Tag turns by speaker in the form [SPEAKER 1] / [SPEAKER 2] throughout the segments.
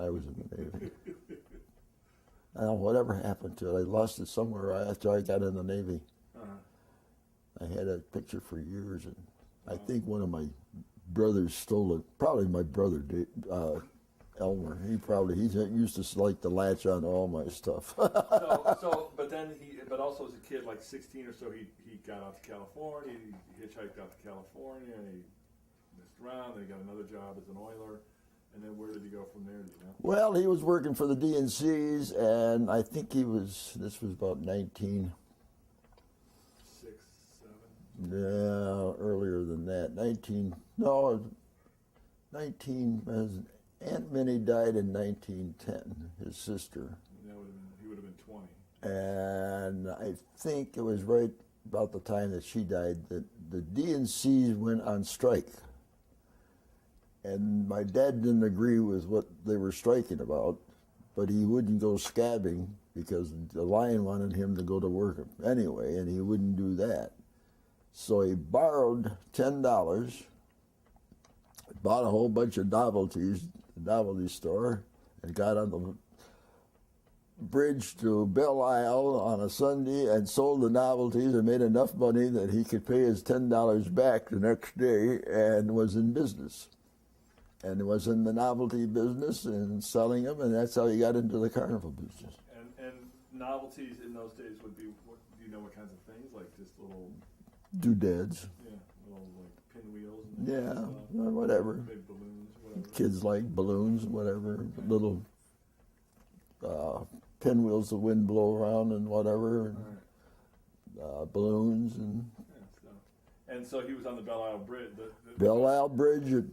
[SPEAKER 1] I was in the Navy. I don't know whatever happened to it. I lost it somewhere after I got in the Navy.
[SPEAKER 2] Uh-huh.
[SPEAKER 1] I had a picture for years, and I think one of my brothers stole it. Probably my brother, Elmer. He used to like to latch on to all my stuff.
[SPEAKER 2] But also as a kid, like 16 or so, he got out to California. He hitchhiked out to California, and he messed around. Then he got another job as an oiler. And then where did he go from there? Do you know?
[SPEAKER 1] Well, he was working for the DNCs, and I think this was about 19.
[SPEAKER 2] 6, 7.
[SPEAKER 1] Yeah, earlier than that. 19. As Aunt Minnie died in 1910, his sister.
[SPEAKER 2] He would have been 20.
[SPEAKER 1] And I think it was right about the time that she died that the DNCs went on strike. And my dad didn't agree with what they were striking about, but he wouldn't go scabbing because the line wanted him to go to work anyway, and he wouldn't do that. So he borrowed $10, bought a whole bunch of novelties at the novelty store, and got on the bridge to Belle Isle on a Sunday and sold the novelties and made enough money that he could pay his $10 back the next day and was in business. And was in the novelty business and selling them, and that's how he got into the Carnival business.
[SPEAKER 2] And novelties in those days would be, do you know what kinds of things? Like just little...
[SPEAKER 1] doodads.
[SPEAKER 2] Yeah, little like pinwheels. And
[SPEAKER 1] Whatever.
[SPEAKER 2] Big balloons, whatever.
[SPEAKER 1] Kids like balloons, whatever. Little pinwheels the wind blow around and whatever. And, balloons and...
[SPEAKER 2] And so he was on the Belle Isle Bridge.
[SPEAKER 1] Belle Isle Bridge at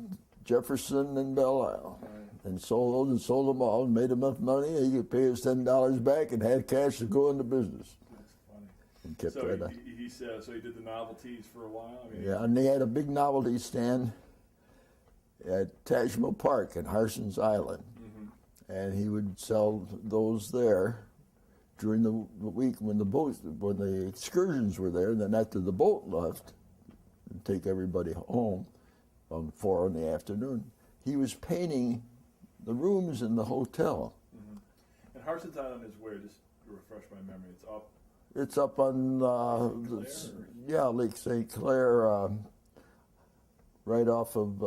[SPEAKER 1] Jefferson and Belle Isle.
[SPEAKER 2] Right.
[SPEAKER 1] And sold them all and made enough money he could pay his $10 back and had cash to go into business.
[SPEAKER 2] That's funny.
[SPEAKER 1] And kept
[SPEAKER 2] so
[SPEAKER 1] that
[SPEAKER 2] he said, so he did the novelties for a while?
[SPEAKER 1] Yeah, and they had a big novelty stand at Tajmal Park in Harson's Island. Mm-hmm. And he would sell those there during the week when the excursions were there, and then after the boat left, and take everybody home on 4 in the afternoon, he was painting the rooms in the hotel.
[SPEAKER 2] Mm-hmm. And Harson's Island is where, just to refresh my memory, it's up?
[SPEAKER 1] It's up on Lake St. Clair, right off of,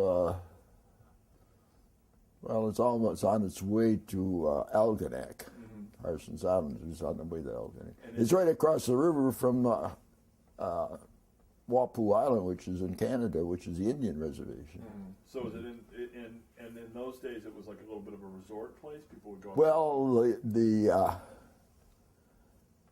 [SPEAKER 1] it's almost on its way to Algonac. Mm-hmm. Harson's Island is on the way to Algonac. It's right across the river from Wapu Island, which is in Canada, which is the Indian reservation.
[SPEAKER 2] Mm-hmm. So is it in those days it was like a little bit of a resort place? People would go.
[SPEAKER 1] Well,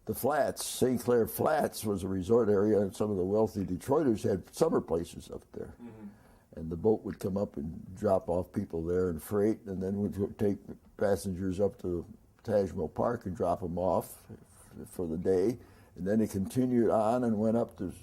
[SPEAKER 1] the Flats, St. Clair Flats, was a resort area, and some of the wealthy Detroiters had summer places up there. Mm-hmm. And the boat would come up and drop off people there and freight, and then would take passengers up to Tajmal Park and drop them off for the day. And then it continued on and went up to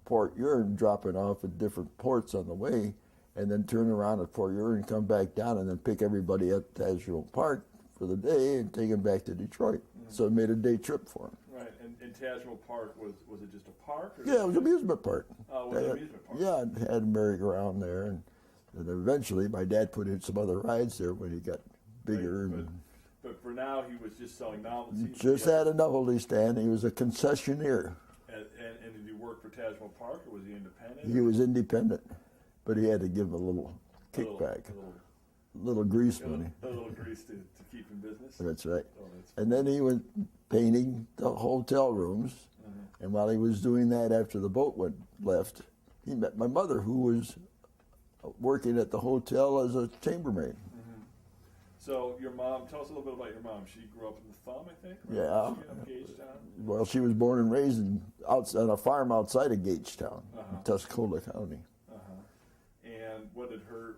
[SPEAKER 1] Port Huron, dropping off at different ports on the way, and then turn around at Port Huron and come back down and then pick everybody up at Tajmal Park for the day and take them back to Detroit. Mm-hmm. So it made a day trip for them.
[SPEAKER 2] Right, and Tajmal Park, was it just a park? Or
[SPEAKER 1] yeah, it was an amusement park.
[SPEAKER 2] Oh, it was an amusement park.
[SPEAKER 1] Yeah, it had a merry-go-round there, and eventually my dad put in some other rides there when he got bigger.
[SPEAKER 2] Right, but for now, he was just selling novelties.
[SPEAKER 1] Just had a novelty stand. He was a concessionaire.
[SPEAKER 2] And did he work for Tajmal Park, or was he independent?
[SPEAKER 1] He was independent, but he had to give a little kickback, a little grease money.
[SPEAKER 2] A little grease to keep in business.
[SPEAKER 1] That's right. And then he went painting the hotel rooms, mm-hmm. and while he was doing that after the boat left, he met my mother, who was working at the hotel as a chambermaid.
[SPEAKER 2] Mm-hmm. So your mom, tell us a little bit about your mom. She grew up in the Thumb, I think? Right?
[SPEAKER 1] Yeah.
[SPEAKER 2] She up Gagetown?
[SPEAKER 1] Well, she was born and raised on a farm outside of Gagetown, in Tuscola County.
[SPEAKER 2] Uh-huh. And what did her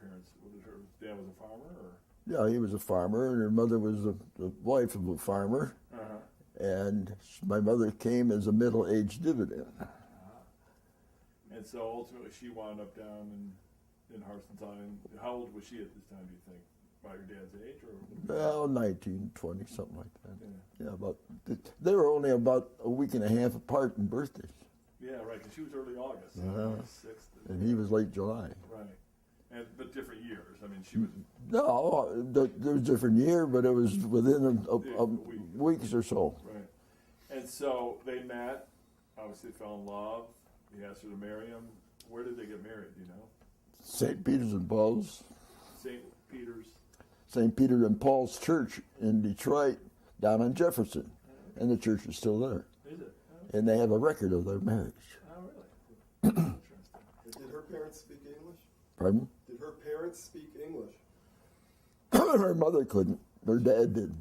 [SPEAKER 2] parents, her dad was a farmer? Or?
[SPEAKER 1] Yeah, he was a farmer, and her mother was the wife of a farmer. Uh-huh. And my mother came as a middle-aged dividend.
[SPEAKER 2] Uh-huh. And so ultimately she wound up down in Harson's Island. How old was she at this time, do you think? About your dad's age? Or?
[SPEAKER 1] Well, 19, 20, something like that. Yeah, they were only about a week and a half apart in birthdays.
[SPEAKER 2] Yeah, right, because she was early August, 6th.
[SPEAKER 1] And he was late July.
[SPEAKER 2] Right. But different years. I mean, she was
[SPEAKER 1] No, there was a different year, but it was within a weeks or so.
[SPEAKER 2] right. And so they met. Obviously, fell in love. He asked her to marry him. Where did they get married? Do you know?
[SPEAKER 1] St. Peter's and Paul's.
[SPEAKER 2] St. Peter's.
[SPEAKER 1] St. Peter and Paul's Church in Detroit, down on Jefferson, and the church is still there.
[SPEAKER 2] Is it?
[SPEAKER 1] And they have a record of their marriage.
[SPEAKER 2] Oh, really? Interesting.
[SPEAKER 3] Did her parents speak English?
[SPEAKER 1] Pardon?
[SPEAKER 3] Did her parents speak English?
[SPEAKER 1] Her mother couldn't. Her dad did,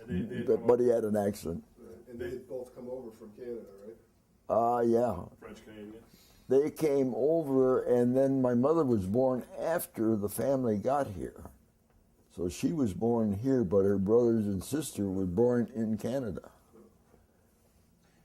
[SPEAKER 2] And they
[SPEAKER 1] but he had an accent.
[SPEAKER 3] And they had both come over from Canada, right?
[SPEAKER 1] Yeah.
[SPEAKER 2] French Canadian.
[SPEAKER 1] They came over, and then my mother was born after the family got here. So she was born here, but her brothers and sister were born in Canada.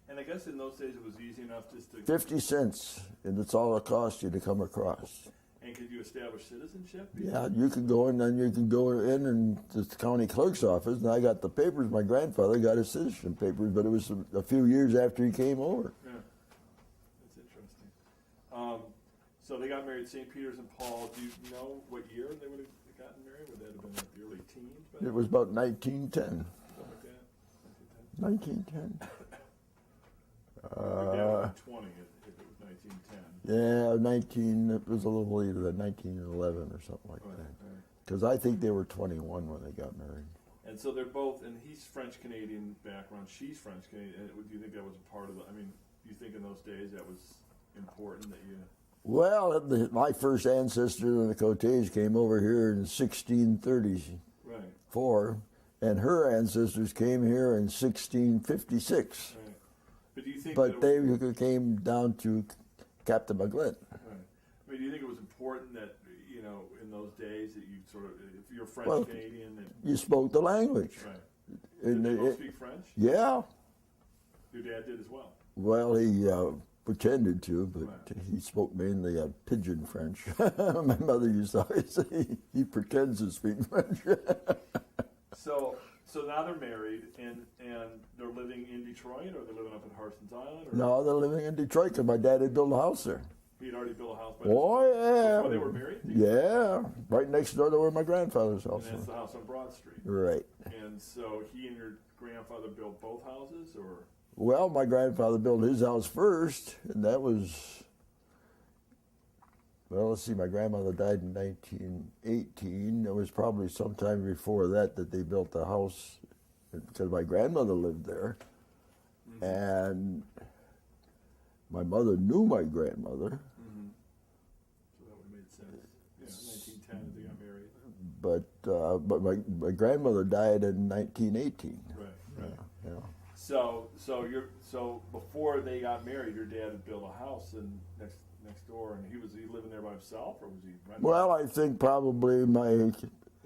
[SPEAKER 2] And I guess in those days it was easy enough just to.
[SPEAKER 1] 50 cents, and it's all it cost you to come across.
[SPEAKER 2] And could you establish citizenship?
[SPEAKER 1] Yeah, you could go in, and you could go in and the county clerk's office, and I got the papers. My grandfather got his citizenship papers, but it was a few years after he came over.
[SPEAKER 2] Yeah, that's interesting. So they got married, St. Peter's and Paul. Do you know what year they would have gotten married? Would that have been like the early teens?
[SPEAKER 1] It was about 1910.
[SPEAKER 2] Something like that?
[SPEAKER 1] 1910.
[SPEAKER 2] Your dad was 20 if it was 1910.
[SPEAKER 1] Yeah, it was a little later than 1911 or something like
[SPEAKER 2] Right,
[SPEAKER 1] that.
[SPEAKER 2] right.
[SPEAKER 1] Because I think they were 21 when they got married.
[SPEAKER 2] And so they're both, and he's French Canadian background, she's French Canadian. Do you think that was a part of the? I mean, do you think in those days that was important that you?
[SPEAKER 1] Well, my first ancestor in the Cotes came over here in 1634,
[SPEAKER 2] Right.
[SPEAKER 1] and her ancestors came here in 1656.
[SPEAKER 2] Right. But do you think?
[SPEAKER 1] But
[SPEAKER 2] that
[SPEAKER 1] they came down to Captain McGlynn.
[SPEAKER 2] Right. I mean, do you think it was important that in those days that you sort of, if you're French
[SPEAKER 1] Well,
[SPEAKER 2] Canadian, that
[SPEAKER 1] You spoke the language.
[SPEAKER 2] right?
[SPEAKER 1] And
[SPEAKER 2] Did they both
[SPEAKER 1] it-
[SPEAKER 2] speak French?
[SPEAKER 1] Yeah.
[SPEAKER 2] Your dad did as well.
[SPEAKER 1] Well, he pretended to, but
[SPEAKER 2] Right.
[SPEAKER 1] he spoke mainly pidgin French. My mother used to always say he pretends to speak French.
[SPEAKER 2] So now they're married and they're living in Detroit, or they're living up at Harson's Island, or
[SPEAKER 1] No, they're living in Detroit because my dad had built a house there.
[SPEAKER 2] he'd already built a house by
[SPEAKER 1] Oh, yeah.
[SPEAKER 2] before they were married.
[SPEAKER 1] Yeah, right next door to where my grandfather's house
[SPEAKER 2] And that's
[SPEAKER 1] was.
[SPEAKER 2] the house on Broad Street.
[SPEAKER 1] Right.
[SPEAKER 2] And so he and your grandfather built both houses, or
[SPEAKER 1] Well, my grandfather built his house first, and that was, well, let's see, my grandmother died in 1918. It was probably sometime before that they built the house, because my grandmother lived there. And my mother knew my grandmother,
[SPEAKER 2] so that would have made sense. Yeah, 1910 they got married.
[SPEAKER 1] but my grandmother died in 1918.
[SPEAKER 2] Right, right.
[SPEAKER 1] Yeah.
[SPEAKER 2] So before they got married, your dad had built a house next door, and was he living there by himself, or was he renting?
[SPEAKER 1] Well, I think probably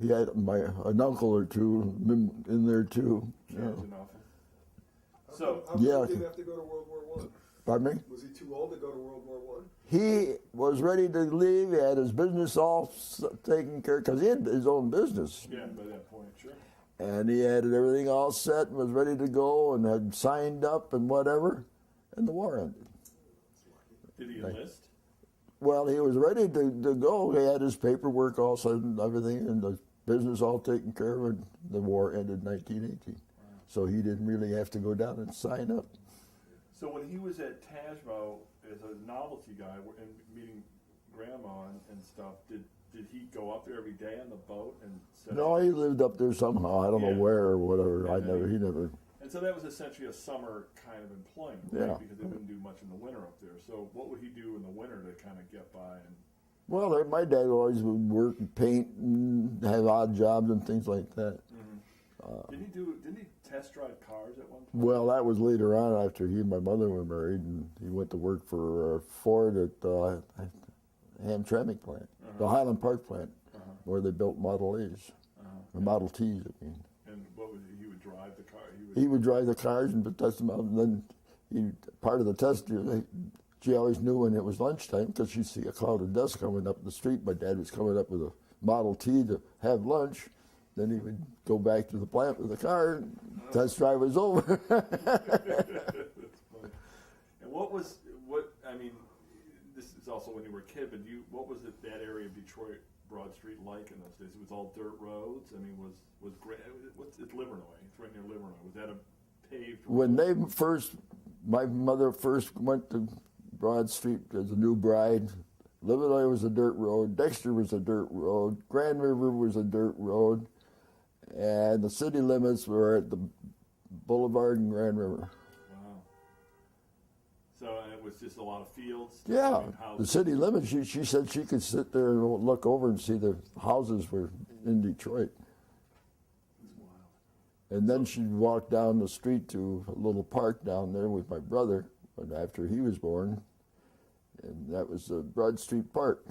[SPEAKER 1] he had an uncle or two in there too.
[SPEAKER 2] Sure,
[SPEAKER 1] Yeah.
[SPEAKER 2] it's enough.
[SPEAKER 3] How
[SPEAKER 2] So
[SPEAKER 3] come
[SPEAKER 1] Yeah.
[SPEAKER 3] he didn't have to go to World War I?
[SPEAKER 1] Pardon me?
[SPEAKER 3] Was he too old to go to World War I?
[SPEAKER 1] He was ready to leave. He had his business all taken care of because he had his own business.
[SPEAKER 2] yeah, by that point, sure.
[SPEAKER 1] And he had everything all set and was ready to go and had signed up and whatever. And the war ended.
[SPEAKER 2] Did he enlist?
[SPEAKER 1] Well, he was ready to go. He had his paperwork all set and everything and the business all taken care of. And the war ended in 1918. So he didn't really have to go down and sign up.
[SPEAKER 2] So when he was at Tajmo as a novelty guy and meeting grandma and stuff, did he go up there every day on the boat and set
[SPEAKER 1] No,
[SPEAKER 2] up?
[SPEAKER 1] he lived up there somehow. I don't
[SPEAKER 2] Yeah.
[SPEAKER 1] know where or whatever.
[SPEAKER 2] Yeah.
[SPEAKER 1] He never.
[SPEAKER 2] And so that was essentially a summer kind of employment,
[SPEAKER 1] Yeah.
[SPEAKER 2] right? Because they wouldn't do much in the winter up there. So what would he do in the winter to kind of get by? And
[SPEAKER 1] Well, my dad always would work and paint and have odd jobs and things like that.
[SPEAKER 2] didn't he test drive cars at one time?
[SPEAKER 1] Well, that was later on after he and my mother were married, and he went to work for Ford at the Hamtramck plant, the Highland Park plant, where they built Model A's, or Model T's, I mean.
[SPEAKER 2] And what was he would drive the car?
[SPEAKER 1] He would drive the cars and test them out, and then part of the test, she always knew when it was lunchtime because she'd see a cloud of dust coming up the street. My dad was coming up with a Model T to have lunch. Then he would go back to the plant with the car, and test drive was over.
[SPEAKER 2] That's funny. And I mean, this is is also when you were a kid, but what was that area of Detroit, Broad Street, like in those days? It was all dirt roads. I mean, it's Livernois? It's right near Livernois. Was that a paved road?
[SPEAKER 1] When my mother first went to Broad Street as a new bride, Livernois was a dirt road, Dexter was a dirt road, Grand River was a dirt road, and the city limits were at the Boulevard and Grand River.
[SPEAKER 2] Wow. So it was just a lot of fields?
[SPEAKER 1] Yeah,
[SPEAKER 2] I mean,
[SPEAKER 1] the city limits, she said she could sit there and look over and see the houses were in Detroit.
[SPEAKER 2] That's wild.
[SPEAKER 1] And then she'd walk down the street to a little park down there with my brother after he was born, and that was the Broad Street Park.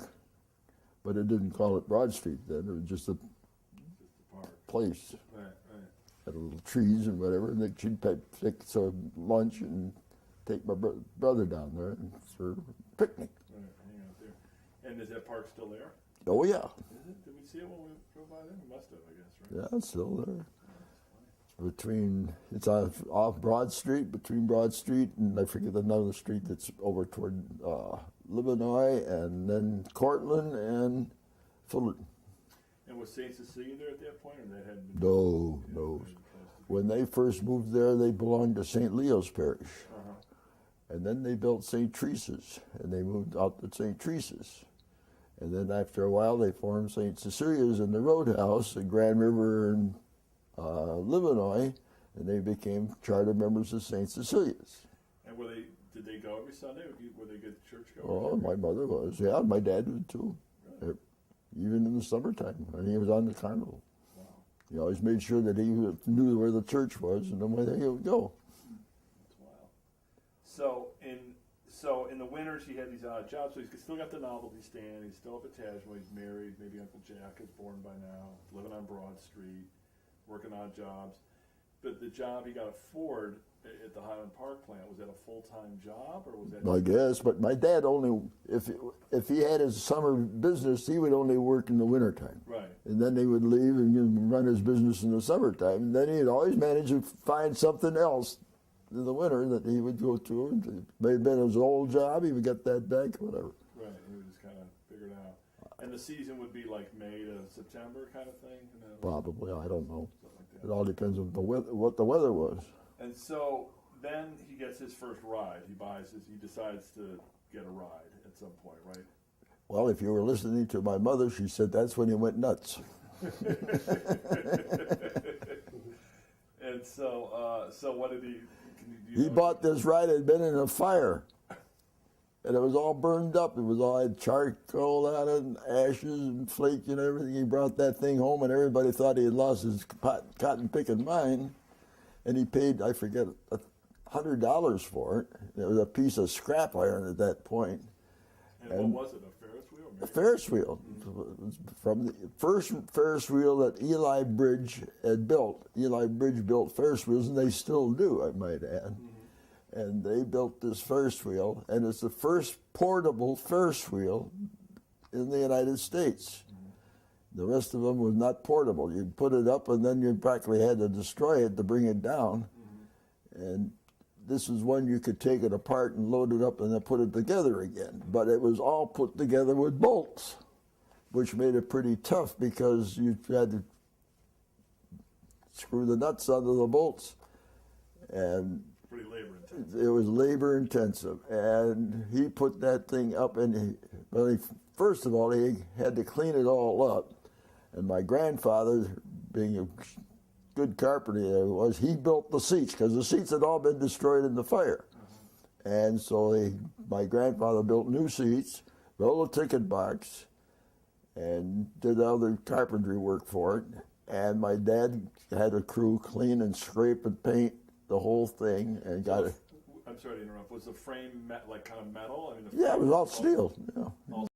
[SPEAKER 1] But it didn't call it Broad Street then, it was just a
[SPEAKER 2] Park.
[SPEAKER 1] place.
[SPEAKER 2] Right.
[SPEAKER 1] Had little trees and whatever, and then she'd take some lunch and take my brother down there for a picnic.
[SPEAKER 2] Right, hang out there. And is that park still there?
[SPEAKER 1] Oh yeah,
[SPEAKER 2] Is it? Did we see it when we drove by there? We must have, I guess, right?
[SPEAKER 1] yeah, it's still there. It's off Broad Street, between Broad Street and I forget another street that's over toward Livernois, and then Cortland and Fullerton.
[SPEAKER 2] And was St. Cecilia there at that point, or that hadn't been?
[SPEAKER 1] No. When they first moved there, they belonged to St. Leo's Parish.
[SPEAKER 2] Uh-huh.
[SPEAKER 1] And then they built St. Teresa's, and they moved out to St. Teresa's. And then after a while, they formed St. Cecilia's in the Roadhouse in Grand River and Livernois, and they became charter members of St. Cecilia's.
[SPEAKER 2] And did they go every Sunday? Were they good church goers?
[SPEAKER 1] Oh, my mother was. Yeah, my dad did too.
[SPEAKER 2] Really?
[SPEAKER 1] Even in the summertime, when he was on the Carnival.
[SPEAKER 2] Wow.
[SPEAKER 1] He always made sure that he knew where the church was and then where he would go.
[SPEAKER 2] That's wild. So in the winters, he had these odd jobs. So he's still got the novelty stand. He's still up at Tajma. He's married. Maybe Uncle Jack is born by now. Living on Broad Street, working odd jobs. But the job he got at Ford at the Highland Park plant, was that a full-time job, or was that?
[SPEAKER 1] I guess, but my dad only, if he had his summer business, he would only work in the wintertime.
[SPEAKER 2] Right.
[SPEAKER 1] And then he would leave and run his business in the summertime. And then he'd always manage to find something else in the winter that he would go to. It may have been his old job, he would get that back, whatever.
[SPEAKER 2] Right, he would just kind of figure it out. And the season would be like May to September kind of thing?
[SPEAKER 1] Probably, I don't know.
[SPEAKER 2] Something like that.
[SPEAKER 1] It all depends on what the weather was.
[SPEAKER 2] And so then he gets his first ride. He decides to get a ride at some point, right?
[SPEAKER 1] Well, if you were listening to my mother, she said that's when he went nuts.
[SPEAKER 2] And so what did he?
[SPEAKER 1] He bought this ride. It had been in a fire, and it was all burned up. It was all had charcoal on it, and ashes and flake and everything. He brought that thing home, and everybody thought he had lost his cotton picking mind. And he paid, I forget, $100 for it. It was a piece of scrap iron at that point.
[SPEAKER 2] And what was it? A Ferris wheel?
[SPEAKER 1] A Ferris wheel. From the first Ferris wheel that Eli Bridge had built. Eli Bridge built Ferris wheels, and they still do, I might add. Mm-hmm. And they built this Ferris wheel, and it's the first portable Ferris wheel in the United States. Mm-hmm. The rest of them was not portable. You'd put it up, and then you practically had to destroy it to bring it down. Mm-hmm. And this is one you could take it apart and load it up and then put it together again. But it was all put together with bolts, which made it pretty tough because you had to screw the nuts under the bolts. And
[SPEAKER 2] pretty labor intensive.
[SPEAKER 1] it was labor intensive. And he put that thing up, and first of all, he had to clean it all up. And my grandfather, being a good carpenter he built the seats, because the seats had all been destroyed in the fire. And so my grandfather built new seats, built a ticket box, and did other carpentry work for it. And my dad had a crew clean and scrape and paint the whole thing, and got it.
[SPEAKER 2] I'm sorry to interrupt. Was the frame like kind of metal? I mean,
[SPEAKER 1] Yeah, it was all steel. Yeah.